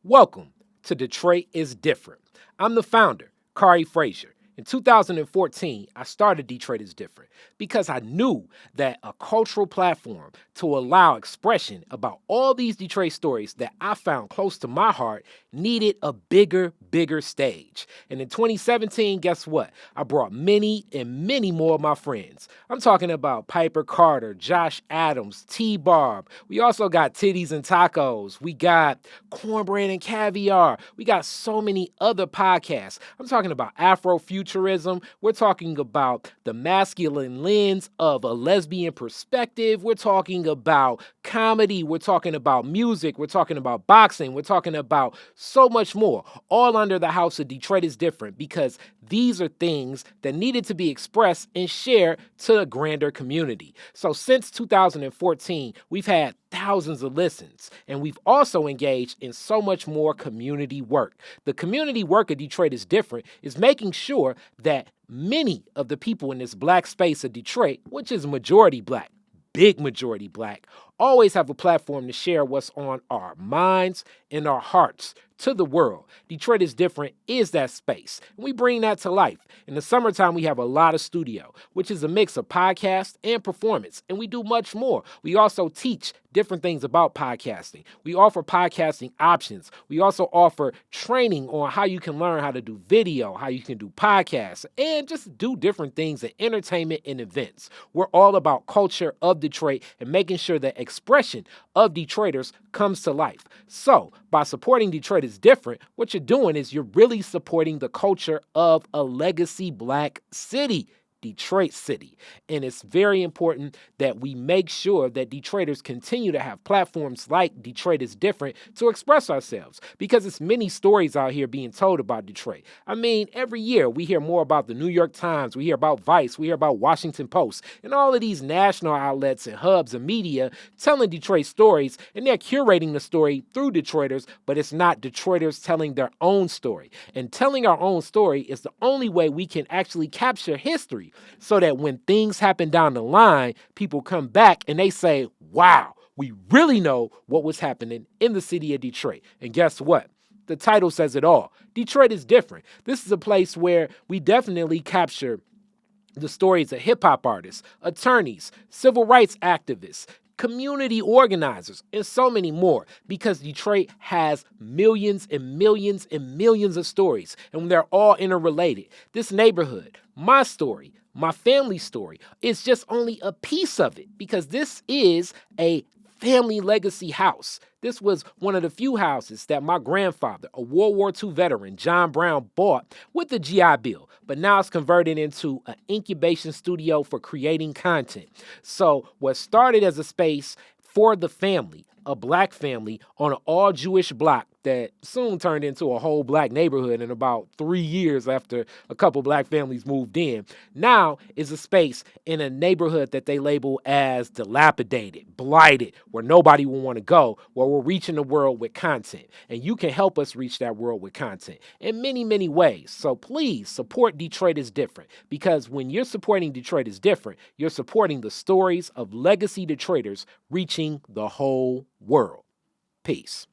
Welcome to Detroit is Different. I'm the founder, Khary Frazier. In 2014, I started Detroit is Different because I knew that a cultural platform to allow expression about all these Detroit stories that I found close to my heart needed a bigger stage. And in 2017, guess what? I brought many and many more of my friends. I'm talking about Piper Carter, Josh Adams, T-Barb. We also got Titties and Tacos. We got Cornbread and Caviar. We got so many other podcasts. I'm talking about Afrofuturism. We're talking about the masculine lens of a lesbian perspective. We're talking about comedy. We're talking about music. We're talking about boxing. We're talking about so much more, all under the house of Detroit is Different, because these are things that needed to be expressed and shared to the grander community. So since 2014, we've had thousands of listens, and we've also engaged in so much more community work. The community work of Detroit is Different is making sure that many of the people in this black space of Detroit, which is majority black, big majority black, always have a platform to share what's on our minds and our hearts to the world. Detroit is Different is that space. And we bring that to life. In the summertime, we have a lot of studio, which is a mix of podcast and performance. And we do much more. We also teach different things about podcasting. We offer podcasting options. We also offer training on how you can learn how to do video, how you can do podcasts, and just do different things in entertainment and events. We're all about culture of Detroit and making sure that expression of Detroiters comes to life. So by supporting Detroit is Different, what you're doing is you're really supporting the culture of a legacy black city, Detroit City. And it's very important that we make sure that Detroiters continue to have platforms like Detroit is Different to express ourselves, because it's many stories out here being told about Detroit. I mean, every year we hear more about the New York Times, we hear about Vice, we hear about Washington Post, and all of these national outlets and hubs of media telling Detroit stories, and they're curating the story through Detroiters, but it's not Detroiters telling their own story. And telling our own story is the only way we can actually capture history, so that when things happen down the line, people come back and they say, wow, we really know what was happening in the city of Detroit. And guess what? The title says it all. Detroit is Different. This is a place where we definitely capture the stories of hip-hop artists, attorneys, civil rights activists, community organizers, and so many more, because Detroit has millions and millions and millions of stories, and they're all interrelated. This neighborhood, my story, my family story, is just only a piece of it, because this is a family legacy house. This was one of the few houses that my grandfather, a World War II veteran, John Brown, bought with the GI Bill, but now it's converted into an incubation studio for creating content. So what started as a space for the family, a black family on an all-Jewish block that soon turned into a whole black neighborhood in about 3 years after a couple black families moved in, now is a space in a neighborhood that they label as dilapidated, blighted, where nobody will want to go, where we're reaching the world with content. And you can help us reach that world with content in many, many ways. So please support Detroit is Different, because when you're supporting Detroit is Different, you're supporting the stories of legacy Detroiters reaching the whole world. Peace.